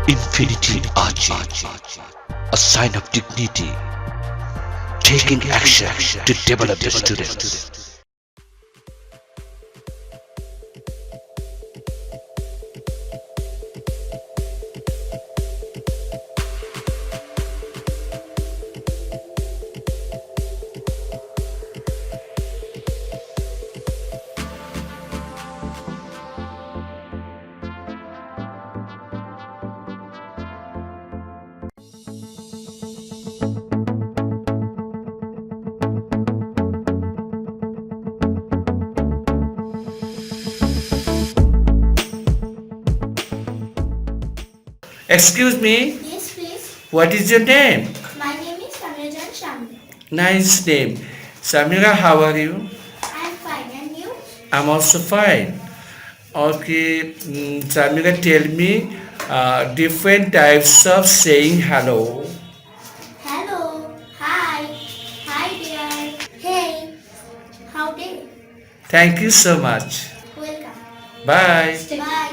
Infinity Ahzee, a sign of dignity, taking action to develop the students. Excuse me, Yes, please. what is your name? My name is Samirajan Shamli. Nice name. Samira, how are you? I am fine, and you? I'm also fine. Okay, Samira, tell me different types of saying hello. Hello. Hi. Hi, dear. Hey. How day? Thank you so much. Welcome. Bye. Bye.